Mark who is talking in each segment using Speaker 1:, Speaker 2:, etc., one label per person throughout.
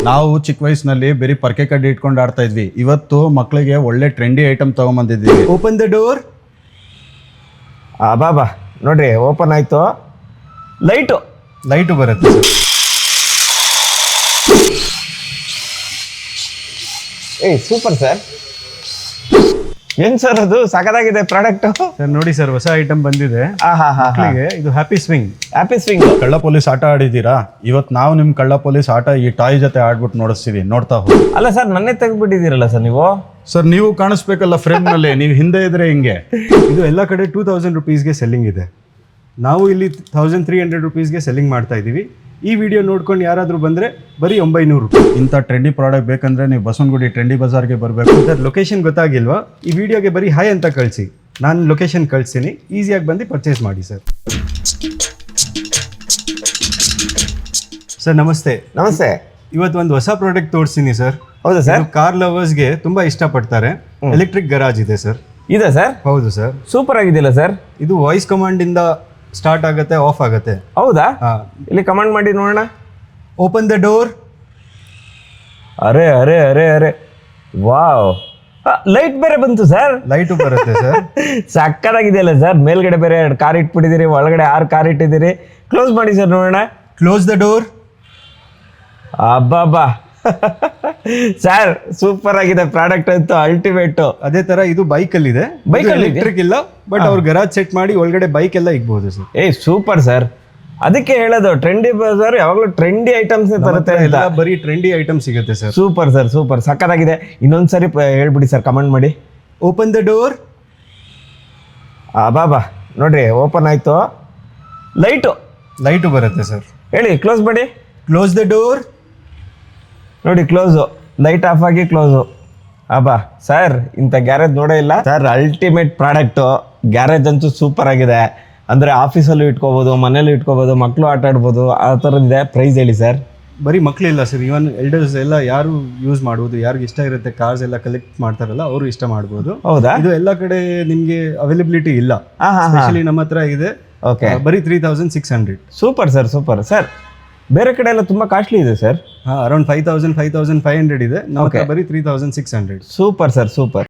Speaker 1: ನಾವು ಚಿಕ್ಕ ವಯಸ್ಸಿನಲ್ಲಿ ಬರೀ ಪರ್ಕೆ ಕಡ್ಡಿ ಇಟ್ಕೊಂಡು ಆಡ್ತಾ ಇದ್ವಿ. ಇವತ್ತು ಮಕ್ಕಳಿಗೆ ಒಳ್ಳೆ ಟ್ರೆಂಡಿ ಐಟಮ್ ತಗೊಂಬಂದಿದ್ದೀವಿ.
Speaker 2: Open the door.
Speaker 3: ಬಾ ನೋಡ್ರಿ, ಓಪನ್ ಆಯ್ತು.
Speaker 1: ಲೈಟು ಬರುತ್ತೆ ಸರ್.
Speaker 3: Super sir. ಏನ್ ಸರ್ ಅದು ಸಖತ್ತಾಗಿದೆ ಪ್ರಾಡಕ್ಟ್.
Speaker 1: ಸರ್ ನೋಡಿ ಸರ್, ಹೊಸ ಐಟಮ್ ಬಂದಿದೆ ಮಕ್ಕಳಿಗೆ. ಇದು ಹ್ಯಾಪಿ ಸ್ವಿಂಗ್. ಕಳ್ಳ ಪೊಲೀಸ್ ಆಟ ಆಡಿದ್ದೀರಾ? ಇವತ್ತು ನಾವು ನಿಮ್ ಕಳ್ಳ ಪೊಲೀಸ್ ಆಟ ಈ ಟಾಯ್ ಜೊತೆ ಆಡ್ಬಿಟ್ಟು ನೋಡಿಸ್ತೀವಿ, ನೋಡ್ತಾ ಹೋಗಿ.
Speaker 3: ಅಲ್ಲ ಸರ್, ನನ್ನೇ ತೆಗ್ದ್ಬಿಟ್ಟಿದ್ದೀರಲ್ಲ ಸರ್ ನೀವು.
Speaker 1: ಸರ್ ನೀವು ಕಾಣಿಸ್ಬೇಕಲ್ಲ ಫ್ರೇಮ್ ನಲ್ಲಿ, ನೀವು ಹಿಂದೆ ಇದ್ರೆ ಹಿಂಗೆ.
Speaker 2: ಇದು ಎಲ್ಲ ಕಡೆ 2000 ರುಪೀಸ್ಗೆ ಸೆಲ್ಲಿಂಗ್ ಇದೆ. ನಾವು ಇಲ್ಲಿ 1300 ರುಪೀಸ್ಗೆ ಸೆಲ್ಲಿಂಗ್ ಮಾಡ್ತಾ ಇದ್ದೀವಿ. ಈ ವಿಡಿಯೋ ನೋಡ್ಕೊಂಡು ಯಾರಾದರೂ ಬಂದರೆ ಬರೀ 900 ರೂಪಾಯಿ.
Speaker 1: ಇಂಥ ಟ್ರೆಂಡಿ ಪ್ರಾಡಕ್ಟ್ ಬೇಕಂದ್ರೆ ನೀವು ಬಸವನಗುಡಿ ಟ್ರೆಂಡಿ ಬಜಾರ್ಗೆ ಬರಬೇಕು.
Speaker 2: ಸರ್ ಲೊಕೇಶನ್ ಗೊತ್ತಾಗಿಲ್ವಾ? ಈ ವಿಡಿಯೋಗೆ ಬರೀ ಹಾಯ್ ಅಂತ ಕಳಿಸಿ, ನಾನು ಲೊಕೇಶನ್ ಕಳಿಸ್ತೀನಿ. ಈಸಿಯಾಗಿ ಬಂದು ಪರ್ಚೇಸ್ ಮಾಡಿ ಸರ್. ಸರ್ ನಮಸ್ತೆ.
Speaker 3: ನಮಸ್ತೆ.
Speaker 2: ಇವತ್ತು ಒಂದು ಹೊಸ ಪ್ರಾಡಕ್ಟ್ ತೋರಿಸ್ತೀನಿ ಸರ್.
Speaker 3: ಹೌದಾ ಸರ್?
Speaker 2: ಕಾರ್ ಲವರ್ಸ್ಗೆ ತುಂಬ ಇಷ್ಟಪಡ್ತಾರೆ. ಎಲೆಕ್ಟ್ರಿಕ್ ಗರಾಜ್ ಇದೆ ಸರ್.
Speaker 3: ಇದೆ ಸರ್?
Speaker 2: ಹೌದು ಸರ್.
Speaker 3: ಸೂಪರ್ ಆಗಿದೆಯಲ್ಲ ಸರ್.
Speaker 2: ಇದು ವಾಯ್ಸ್ ಕಮಾಂಡಿಂದ ಸ್ಟಾರ್ಟ್ ಆಗುತ್ತೆ, ಆಫ್ ಆಗುತ್ತೆ.
Speaker 3: ಹೌದಾ? ಇಲ್ಲಿ ಕಮಾಂಡ್ ಮಾಡಿ ನೋಡೋಣ.
Speaker 2: Open the door.
Speaker 3: ಅರೆ ಅರೆ ಅರೆ ಅರೆ, ವಾವ್, ಲೈಟ್ ಬೇರೆ ಬಂತು ಸರ್.
Speaker 2: ಲೈಟು ಬರುತ್ತೆ ಸರ್.
Speaker 3: ಸಕ್ಕತ್ತಾಗಿದೆಯಲ್ಲ ಸರ್. ಮೇಲ್ಗಡೆ ಬೇರೆ 2 ಕಾರ್ ಇಟ್ಬಿಟ್ಟಿದ್ದೀರಿ, ಒಳಗಡೆ 6 ಕಾರ್ ಇಟ್ಟಿದ್ದೀರಿ. ಕ್ಲೋಸ್ ಮಾಡಿ ಸರ್ ನೋಡೋಣ.
Speaker 2: Close the door.
Speaker 3: ಅಬ್ಬಾ ಸರ್, ಸೂಪರ್ ಆಗಿದೆ ಪ್ರಾಡಕ್ಟ್ ಅಂತೂ, ಅಲ್ಟಿಮೇಟ್.
Speaker 2: ಅದೇ ತರ ಇದು ಬೈಕಲ್ಲಿ ಇದೆ. ಎಲೆಕ್ಟ್ರಿಕ್ ಇಲ್ಲ, ಬಟ್ ಅವ್ರು ಗರಾಜ್ ಸೆಟ್ ಮಾಡಿ ಒಳಗಡೆ ಬೈಕ್ ಎಲ್ಲ ಇಕ್ಬಹುದು ಸರ್.
Speaker 3: Super sir. ಅದಕ್ಕೆ ಹೇಳೋದು ಟ್ರೆಂಡಿ ಬಜಾರ್ ಯಾವಾಗಲೂ ಟ್ರೆಂಡಿ ಐಟಮ್ಸ್ ತರುತ್ತೆ ಅಂತ.
Speaker 2: ಬರೀ ಟ್ರೆಂಡಿ ಐಟಮ್ ಸಿಗುತ್ತೆ ಸರ್.
Speaker 3: ಸೂಪರ್ ಸರ್, ಸೂಪರ್, ಸಕ್ಕತ್ತಾಗಿದೆ. ಇನ್ನೊಂದ್ಸರಿ ಹೇಳ್ಬಿಡಿ ಸರ್, ಕಮೆಂಟ್ ಮಾಡಿ.
Speaker 2: Open the door.
Speaker 3: ಬಾ ನೋಡ್ರಿ, ಓಪನ್ ಆಯ್ತು.
Speaker 2: ಲೈಟು ಬರುತ್ತೆ ಸರ್.
Speaker 3: ಹೇಳಿ, ಕ್ಲೋಸ್ ಮಾಡಿ.
Speaker 2: Close the door.
Speaker 3: ನೋಡಿ, ಕ್ಲೋಸು, ಲೈಟ್ ಆಫ್ ಆಗಿ ಕ್ಲೋಸು. ಸರ್, ಇಂಥ ಗ್ಯಾರೇಜ್ ನೋಡೇ ಇಲ್ಲ ಸರ್. Ultimate product. ಗ್ಯಾರೇಜ್ ಅಂತೂ ಸೂಪರ್ ಆಗಿದೆ. ಅಂದರೆ ಆಫೀಸಲ್ಲೂ ಇಟ್ಕೋಬೋದು, ಮನೇಲೂ ಇಟ್ಕೋಬೋದು, ಮಕ್ಕಳು ಆಟ ಆಡ್ಬೋದು, ಆ ಥರದ್ದಿದೆ. ಪ್ರೈಸ್ ಹೇಳಿ ಸರ್.
Speaker 2: ಬರೀ ಮಕ್ಕಳಿಲ್ಲ ಸರ್, ಇವನ್ ಎಲ್ಡರ್ಸ್ ಎಲ್ಲ ಯಾರು ಯೂಸ್ ಮಾಡ್ಬೋದು. ಯಾರಿಗೆ ಇಷ್ಟ ಇರುತ್ತೆ, ಕಾರ್ಸ್ ಎಲ್ಲ ಕಲೆಕ್ಟ್ ಮಾಡ್ತಾರಲ್ಲ, ಅವರು ಇಷ್ಟ ಮಾಡ್ಬೋದು.
Speaker 3: ಹೌದಾ?
Speaker 2: ಇದು ಎಲ್ಲ ಕಡೆ ನಿಮಗೆ ಅವೈಲಬಿಲಿಟಿ ಇಲ್ಲ, ಸ್ಪೆಷಲಿ ನಮ್ಮ ಹತ್ರ ಇದೆ.
Speaker 3: ಓಕೆ,
Speaker 2: ಬರೀ 3600.
Speaker 3: Super sir, super sir. ಬೇರೆ ಕಡೆ ಎಲ್ಲ ತುಂಬ ಕಾಸ್ಟ್ಲಿ ಇದೆ ಸರ್.
Speaker 2: ಅರೌಂಡ್ 5500 ಇದೆ. ನಾವು ಬರೀ 3600.
Speaker 3: Super sir, super.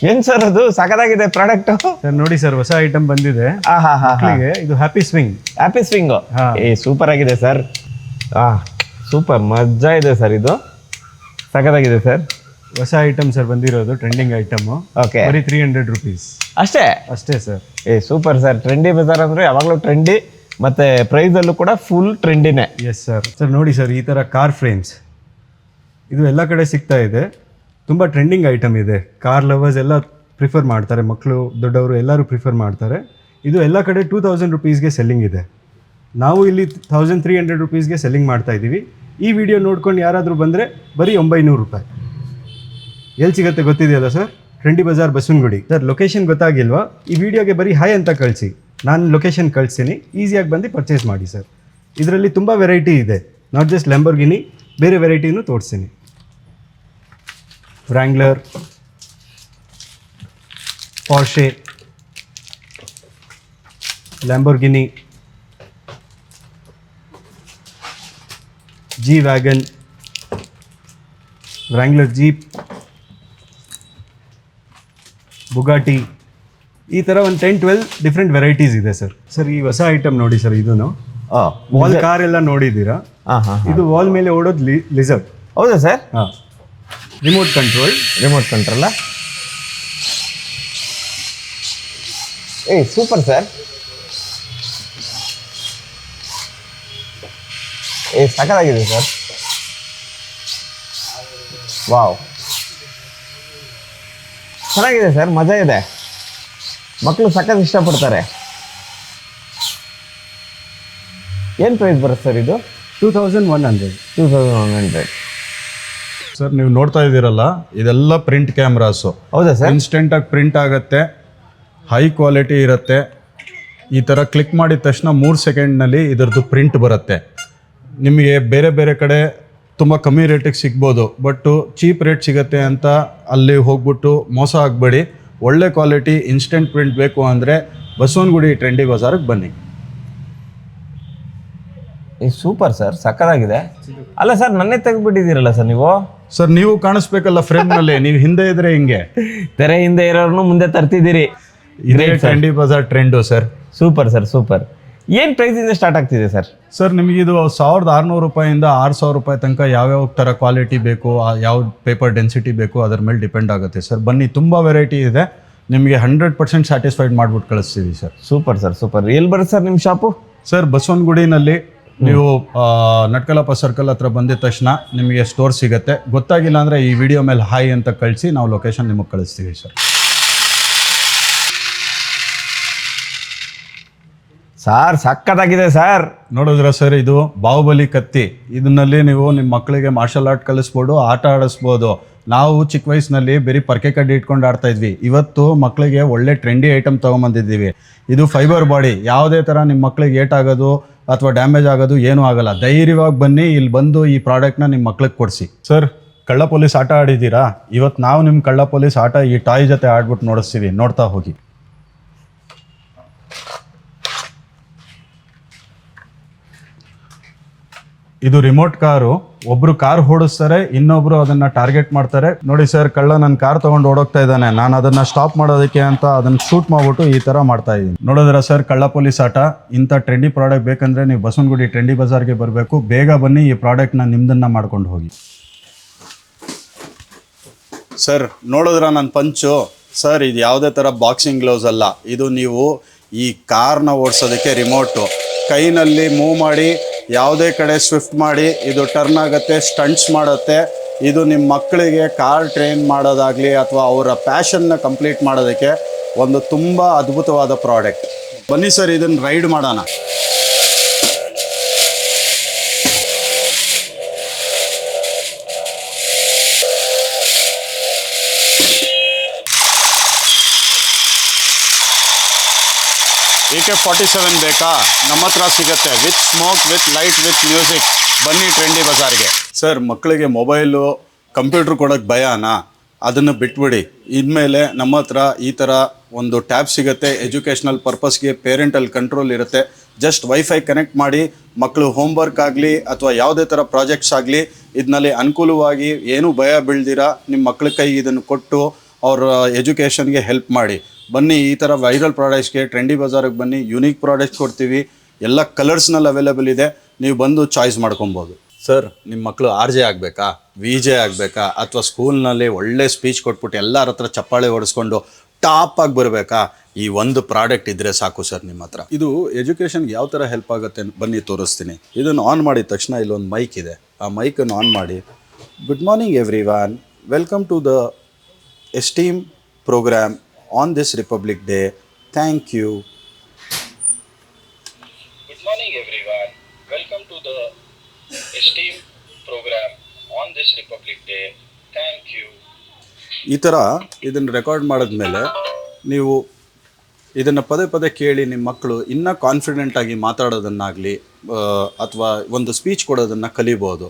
Speaker 3: ಏನ್ ಸರ್ ಅದು ಸಖತ್ತಾಗಿದೆ ಪ್ರಾಡಕ್ಟ್.
Speaker 2: ಸರ್ ನೋಡಿ ಸರ್, ಹೊಸ ಐಟಮ್ ಬಂದಿದೆ ಮಕ್ಕಳಿಗೆ. ಇದು ಹ್ಯಾಪಿ ಸ್ವಿಂಗ್.
Speaker 3: ಸೂಪರ್ ಆಗಿದೆ ಸರ್. ಸೂಪರ್, ಮಜಾ ಇದೆ ಸರ್. ಇದು ಸಖತ್ತಾಗಿದೆ ಸರ್.
Speaker 2: ಹೊಸ ಐಟಮ್ ಸರ್ ಬಂದಿರೋದು, ಟ್ರೆಂಡಿಂಗ್ ಐಟಮ್.
Speaker 3: ಓಕೆ,
Speaker 2: ಬರೀ 300 ರುಪೀಸ್
Speaker 3: ಅಷ್ಟೇ
Speaker 2: sir.
Speaker 3: Super sir. Trendy bazaar ಅಂದ್ರೆ ಯಾವಾಗಲೂ ಟ್ರೆಂಡಿ, ಮತ್ತೆ ಪ್ರೈಸ್ ಅಲ್ಲೂ ಕೂಡ ಫುಲ್ ಟ್ರೆಂಡಿನೇ.
Speaker 2: Yes sir. ಸರ್ ನೋಡಿ ಸರ್, ಈ ಥರ ಕಾರ್ ಫ್ರೇಮ್ಸ್ ಇದು ಎಲ್ಲ ಕಡೆ ಸಿಗ್ತಾ ಇದೆ. ತುಂಬ ಟ್ರೆಂಡಿಂಗ್ ಐಟಮ್ ಇದೆ. ಕಾರ್ ಲವರ್ಸ್ ಎಲ್ಲ ಪ್ರಿಫರ್ ಮಾಡ್ತಾರೆ, ಮಕ್ಕಳು ದೊಡ್ಡವರು ಎಲ್ಲರೂ ಪ್ರಿಫರ್ ಮಾಡ್ತಾರೆ. ಇದು ಎಲ್ಲ ಕಡೆ 2000 ರುಪೀಸ್ಗೆ ಸೆಲ್ಲಿಂಗ್ ಇದೆ. ನಾವು ಇಲ್ಲಿ 1300 ರುಪೀಸ್ಗೆ ಸೆಲ್ಲಿಂಗ್ ಮಾಡ್ತಾ ಇದ್ದೀವಿ. ಈ ವಿಡಿಯೋ ನೋಡ್ಕೊಂಡು ಯಾರಾದರೂ ಬಂದರೆ ಬರೀ 900 ರೂಪಾಯಿ. ಎಲ್ಲಿ ಸಿಗುತ್ತೆ ಗೊತ್ತಿದೆಯಲ್ಲ ಸರ್? Trendy bazaar, Basavanagudi. Sir location ಗೊತ್ತಾಗಿಲ್ವಾ? ಈ ವಿಡಿಯೋಗೆ ಬರೀ ಹಾಯ್ ಅಂತ ಕಳಿಸಿ, ನಾನು ಲೊಕೇಶನ್ ಕಳಿಸ್ತೀನಿ. ಈಸಿಯಾಗಿ ಬಂದು ಪರ್ಚೇಸ್ ಮಾಡಿ ಸರ್. ಇದರಲ್ಲಿ ತುಂಬ ವೆರೈಟಿ ಇದೆ, ನಾಟ್ ಜಸ್ಟ್ ಲ್ಯಾಂಬೋರ್ಗಿನಿ, ಬೇರೆ ವೆರೈಟಿನೂ ತೋರಿಸ್ತೀನಿ. Wrangler, Porsche, Lamborghini, G wagon, Wrangler jeep, Bugatti, ಈ ಥರ ಒಂದು 10-12 ಡಿಫ್ರೆಂಟ್ ವೆರೈಟೀಸ್ ಇದೆ ಸರ್. ಸರ್ ಈ ಹೊಸ ಐಟಮ್ ನೋಡಿ ಸರ್, ಇದನ್ನು ವಾಲ್ ಕಾರ್ ಎಲ್ಲ ನೋಡಿದ್ದೀರಾ? ಇದು ವಾಲ್ ಮೇಲೆ ಓಡೋದು ಲಿಸರ್ಡ್.
Speaker 3: ಹೌದಾ sir?
Speaker 2: Remote control.
Speaker 3: Super sir. ಸಖತ್ತಾಗಿದೆ ಸರ್. ವಾವ್, ಚೆನ್ನಾಗಿದೆ ಸರ್, ಮಜಾ ಇದೆ. ಮಕ್ಕಳು ಸಖತ್ ಇಷ್ಟಪಡ್ತಾರೆ. ಏನು ಪ್ರೈಸ್ ಬರುತ್ತೆ ಸರ್ ಇದು?
Speaker 2: 2100.
Speaker 1: ಸರ್ ನೀವು ನೋಡ್ತಾ ಇದ್ದೀರಲ್ಲ, ಇದೆಲ್ಲ ಪ್ರಿಂಟ್ ಕ್ಯಾಮ್ರಾಸು.
Speaker 3: ಹೌದಾ ಸರ್?
Speaker 1: ಇನ್ಸ್ಟೆಂಟಾಗಿ ಪ್ರಿಂಟ್ ಆಗುತ್ತೆ, ಹೈ ಕ್ವಾಲಿಟಿ ಇರುತ್ತೆ. ಈ ಥರ ಕ್ಲಿಕ್ ಮಾಡಿದ ತಕ್ಷಣ 3 ಸೆಕೆಂಡ್ನಲ್ಲಿ ಇದರದ್ದು ಪ್ರಿಂಟ್ ಬರುತ್ತೆ. ನಿಮಗೆ ಬೇರೆ ಬೇರೆ ಕಡೆ ತುಂಬ ಕಮ್ಮಿ ರೇಟಿಗೆ ಸಿಗ್ಬೋದು, ಬಟ್ಟು ಚೀಪ್ ರೇಟ್ ಸಿಗುತ್ತೆ ಅಂತ ಅಲ್ಲಿ ಹೋಗ್ಬಿಟ್ಟು ಮೋಸ ಆಗಬೇಡಿ. ಒಳ್ಳೆ ಕ್ವಾಲಿಟಿ ಇನ್ಸ್ಟೆಂಟ್ ಪ್ರಿಂಟ್ ಬೇಕು ಅಂದರೆ ಬಸವನಗುಡಿ ಟ್ರೆಂಡಿ ಬಜಾರಿಗೆ ಬನ್ನಿ.
Speaker 3: ಸೂಪರ್ ಸರ್, ಸಕ್ಕತ್ತಾಗಿದೆ. ಅಲ್ಲ ಸರ್, ನನ್ನೇ ತೆಗೆದ್ಬಿಟ್ಟಿದ್ದೀರಲ್ಲ ಸರ್ ನೀವು.
Speaker 1: ಸರ್ ನೀವು ಕಾಣಿಸ್ಬೇಕಲ್ಲ ಫ್ರೇಮ್ನಲ್ಲಿ, ನೀವು ಹಿಂದೆ ಇದ್ರೆ ಹಿಂಗೆ.
Speaker 3: ತೆರೆ ಹಿಂದೆ ಇರೋರ್ನು ಮುಂದೆ ತರ್ತಿದ್ದೀರಿ.
Speaker 1: ಇದೇ trendy Bazaar trend sir.
Speaker 3: Super sir, super. ಏನು ಪ್ರೈಸಿಂದ ಸ್ಟಾರ್ಟ್ ಆಗ್ತಿದೆ ಸರ್?
Speaker 1: ಸರ್ ನಿಮಗಿದು 1600 ರೂಪಾಯಿಂದ 6000 ರೂಪಾಯಿ ತನಕ ಯಾವ್ಯಾವ ಥರ ಕ್ವಾಲಿಟಿ ಬೇಕು, ಯಾವ ಪೇಪರ್ ಡೆನ್ಸಿಟಿ ಬೇಕು ಅದರ ಮೇಲೆ ಡಿಪೆಂಡ್ ಆಗುತ್ತೆ ಸರ್. ಬನ್ನಿ, ತುಂಬ ವೆರೈಟಿ ಇದೆ, ನಿಮಗೆ 100% ಸ್ಯಾಟಿಸ್ಫೈಡ್ ಮಾಡ್ಬಿಟ್ಟು ಕಳಿಸ್ತೀವಿ ಸರ್.
Speaker 3: Super sir, super. ಎಲ್ಲಿ ಬರುತ್ತೆ ಸರ್ ನಿಮ್ಮ ಶಾಪು?
Speaker 1: ಸರ್ ಬಸವನಗುಡಿನಲ್ಲಿ ನೀವು ನಟ್ಕಲಪ್ಪ ಸರ್ಕಲ್ ಹತ್ರ ಬಂದಿದ ತಕ್ಷಣ ನಿಮಗೆ ಸ್ಟೋರ್ ಸಿಗುತ್ತೆ. ಗೊತ್ತಾಗಿಲ್ಲ ಅಂದರೆ ಈ ವಿಡಿಯೋ ಮೇಲೆ ಹಾಯ್ ಅಂತ ಕಳಿಸಿ ನಾವು ಲೊಕೇಶನ್ ನಿಮಗೆ ಕಳಿಸ್ತೀವಿ ಸರ್.
Speaker 3: ಸಾರ್ ಸಕ್ಕತ್ತಾಗಿದೆ ಸರ್.
Speaker 1: ನೋಡಿದ್ರ ಸರ್, ಇದು ಬಾಹುಬಲಿ ಕತ್ತಿ. ಇದನ್ನಲ್ಲಿ ನೀವು ನಿಮ್ಮ ಮಕ್ಕಳಿಗೆ ಮಾರ್ಷಲ್ ಆರ್ಟ್ ಕಲಿಸ್ಬೋದು, ಆಟ ಆಡಿಸ್ಬೋದು. ನಾವು ಚಿಕ್ಕ ವಯಸ್ಸಿನಲ್ಲಿ ಬರೀ ಪರ್ಕೆ ಕಡ್ಡಿ ಇಟ್ಕೊಂಡು ಆಡ್ತಾ ಇದ್ವಿ. ಇವತ್ತು ಮಕ್ಕಳಿಗೆ ಒಳ್ಳೆ ಟ್ರೆಂಡಿ ಐಟಮ್ ತೊಗೊಂಬಂದಿದ್ದೀವಿ. ಇದು ಫೈಬರ್ ಬಾಡಿ, ಯಾವುದೇ ಥರ ನಿಮ್ಮ ಮಕ್ಕಳಿಗೆ ಏಟಾಗೋದು ಅಥವಾ ಡ್ಯಾಮೇಜ್ ಆಗೋದು ಏನೂ ಆಗಲ್ಲ. ಧೈರ್ಯವಾಗಿ ಬನ್ನಿ, ಇಲ್ಲಿ ಬಂದು ಈ ಪ್ರಾಡಕ್ಟ್ನ ನಿಮ್ಮ ಮಕ್ಳಿಗೆ ಕೊಡಿಸಿ. ಸರ್, ಕಳ್ಳ ಪೊಲೀಸ್ ಆಟ ಆಡಿದ್ದೀರಾ? ಇವತ್ತು ನಾವು ನಿಮ್ಮ ಕಳ್ಳ ಪೊಲೀಸ್ ಆಟ ಈ ಟಾಯ್ ಜೊತೆ ಆಡ್ಬಿಟ್ಟು ನೋಡಿಸ್ತೀವಿ, ನೋಡ್ತಾ ಹೋಗಿ. ಇದು ರಿಮೋಟ್ ಕಾರು. ಒಬ್ರು ಕಾರ್ ಓಡಿಸ್ತಾರೆ, ಇನ್ನೊಬ್ರು ಅದನ್ನ ಟಾರ್ಗೆಟ್ ಮಾಡ್ತಾರೆ. ನೋಡಿ ಸರ್, ಕಳ್ಳ ನನ್ನ ಕಾರ್ ತಗೊಂಡು ಓಡೋಗ್ತಾ ಇದ್ದಾನೆ, ನಾನು ಅದನ್ನ ಸ್ಟಾಪ್ ಮಾಡೋದಕ್ಕೆ ಅಂತ ಅದನ್ನ ಶೂಟ್ ಮಾಡ್ಬಿಟ್ಟು ಈ ತರ ಮಾಡ್ತಾ ಇದ್ದೀನಿ. ನೋಡಿದ್ರ ಸರ್, ಕಳ್ಳ ಪೊಲೀಸ್ ಆಟ. ಇಂಥ ಟ್ರೆಂಡಿ ಪ್ರಾಡಕ್ಟ್ ಬೇಕಂದ್ರೆ ನೀವು ಬಸವನಗುಡಿ ಟ್ರೆಂಡಿ ಬಜಾರ್ಗೆ ಬರಬೇಕು. ಬೇಗ ಬನ್ನಿ, ಈ ಪ್ರಾಡಕ್ಟ್ನ ನಿಮ್ದನ್ನ ಮಾಡ್ಕೊಂಡು ಹೋಗಿ. ಸರ್ ನೋಡಿದ್ರ ನನ್ನ ಪಂಚು. ಸರ್, ಇದು ಯಾವುದೇ ಥರ ಬಾಕ್ಸಿಂಗ್ ಗ್ಲೌಸ್ ಅಲ್ಲ. ಇದು ನೀವು ಈ ಕಾರ್ನ ಓಡಿಸೋದಕ್ಕೆ ರಿಮೋಟು. ಕೈನಲ್ಲಿ ಮೂವ್ ಮಾಡಿ ಯಾವುದೇ ಕಡೆ ಸ್ವಿಫ್ಟ್ ಮಾಡಿ ಇದು ಟರ್ನ್ ಆಗುತ್ತೆ, ಸ್ಟಂಟ್ಸ್ ಮಾಡುತ್ತೆ. ಇದು ನಿಮ್ಮ ಮಕ್ಕಳಿಗೆ ಕಾರ್ ಟ್ರೈನ್ ಮಾಡೋದಾಗಲಿ ಅಥವಾ ಅವರ ಪ್ಯಾಷನ್ನ ಕಂಪ್ಲೀಟ್ ಮಾಡೋದಕ್ಕೆ ಒಂದು ತುಂಬ ಅದ್ಭುತವಾದ ಪ್ರಾಡಕ್ಟ್. ಬನ್ನಿ ಸರ್, ಇದನ್ನು ರೈಡ್ ಮಾಡೋಣ. AK-47 ಬೇಕಾ? ನಮ್ಮ ಹತ್ರ ಸಿಗುತ್ತೆ, with smoke, with light, with music. ಬನ್ನಿ ಟ್ರೆಂಡಿ ಬಜಾರ್ಗೆ. ಸರ್, ಮಕ್ಕಳಿಗೆ ಮೊಬೈಲು ಕಂಪ್ಯೂಟ್ರ್ ಕೊಡೋಕ್ಕೆ ಭಯನಾ? ಅದನ್ನು ಬಿಟ್ಬಿಡಿ. ಇನ್ಮೇಲೆ ನಮ್ಮ ಹತ್ರ ಈ ಥರ ಒಂದು ಟ್ಯಾಬ್ ಸಿಗುತ್ತೆ. ಎಜುಕೇಷ್ನಲ್ ಪರ್ಪಸ್ಗೆ ಪೇರೆಂಟಲ್ ಕಂಟ್ರೋಲ್ ಇರುತ್ತೆ. ಜಸ್ಟ್ ವೈಫೈ ಕನೆಕ್ಟ್ ಮಾಡಿ ಮಕ್ಕಳು ಹೋಮ್ವರ್ಕ್ ಆಗಲಿ ಅಥವಾ ಯಾವುದೇ ಥರ ಪ್ರಾಜೆಕ್ಟ್ಸ್ ಆಗಲಿ ಇದರಲ್ಲಿ ಅನುಕೂಲವಾಗಿ ಏನೂ ಭಯ ಬೀಳ್ದಿರ ನಿಮ್ಮ ಮಕ್ಕಳ ಕೈಗೆ ಇದನ್ನು ಕೊಟ್ಟು ಅವ್ರ ಎಜುಕೇಷನ್ಗೆ ಹೆಲ್ಪ್ ಮಾಡಿ. ಬನ್ನಿ, ಈ ಥರ ವೈರಲ್ ಪ್ರಾಡಕ್ಟ್ಸ್ಗೆ ಟ್ರೆಂಡಿ ಬಜಾರಿಗೆ ಬನ್ನಿ. ಯುನೀಕ್ ಪ್ರಾಡಕ್ಟ್ಸ್ ಕೊಡ್ತೀವಿ, ಎಲ್ಲ ಕಲರ್ಸ್ನಲ್ಲಿ ಅವೈಲೇಬಲ್ ಇದೆ. ನೀವು ಬಂದು ಚಾಯ್ಸ್ ಮಾಡ್ಕೊಬೋದು. ಸರ್, ನಿಮ್ಮ ಮಕ್ಕಳು RJ ಆಗಬೇಕಾ, VJ ಆಗಬೇಕಾ, ಅಥವಾ ಸ್ಕೂಲ್ನಲ್ಲಿ ಒಳ್ಳೆ ಸ್ಪೀಚ್ ಕೊಟ್ಬಿಟ್ಟು ಎಲ್ಲರ ಹತ್ರ ಚಪ್ಪಾಳೆ ಹೊಡಿಸ್ಕೊಂಡು ಟಾಪಾಗಿ ಬರಬೇಕಾ? ಈ ಒಂದು ಪ್ರಾಡಕ್ಟ್ ಇದ್ದರೆ ಸಾಕು ಸರ್ ನಿಮ್ಮ ಹತ್ರ. ಇದು ಎಜುಕೇಷನ್ಗೆ ಯಾವ ಥರ ಹೆಲ್ಪ್ ಆಗುತ್ತೆ ಬನ್ನಿ ತೋರಿಸ್ತೀನಿ. ಇದನ್ನು ಆನ್ ಮಾಡಿದ ತಕ್ಷಣ ಇಲ್ಲೊಂದು ಮೈಕ್ ಇದೆ. ಆ ಮೈಕನ್ನು ಆನ್ ಮಾಡಿ, good morning everyone, welcome to the esteem program on this Republic Day. Thank you.
Speaker 4: Good morning everyone. Welcome to the esteemed program on this Republic Day. Thank you.
Speaker 1: ಈ ಥರ ಇದನ್ನು ರೆಕಾರ್ಡ್ ಮಾಡಿದ್ಮೇಲೆ ನೀವು ಇದನ್ನು ಪದೇ ಪದೇ ಕೇಳಿ ನಿಮ್ಮ ಮಕ್ಕಳು ಇನ್ನೂ ಕಾನ್ಫಿಡೆಂಟಾಗಿ ಮಾತಾಡೋದನ್ನಾಗಲಿ ಅಥವಾ ಒಂದು ಸ್ಪೀಚ್ ಕೊಡೋದನ್ನು ಕಲಿಬೋದು.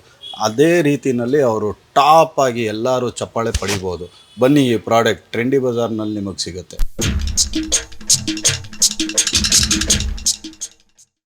Speaker 1: ಅದೇ ರೀತಿಯಲ್ಲಿ ಅವರು ಟಾಪಾಗಿ ಎಲ್ಲರೂ ಚಪ್ಪಾಳೆ ಪಡಿಬೋದು. ಬನ್ನಿ, ಈ ಪ್ರಾಡಕ್ಟ್ ಟ್ರೆಂಡಿ ಬಜಾರ್ನಲ್ಲಿ ನಿಮಗೆ ಸಿಗುತ್ತೆ.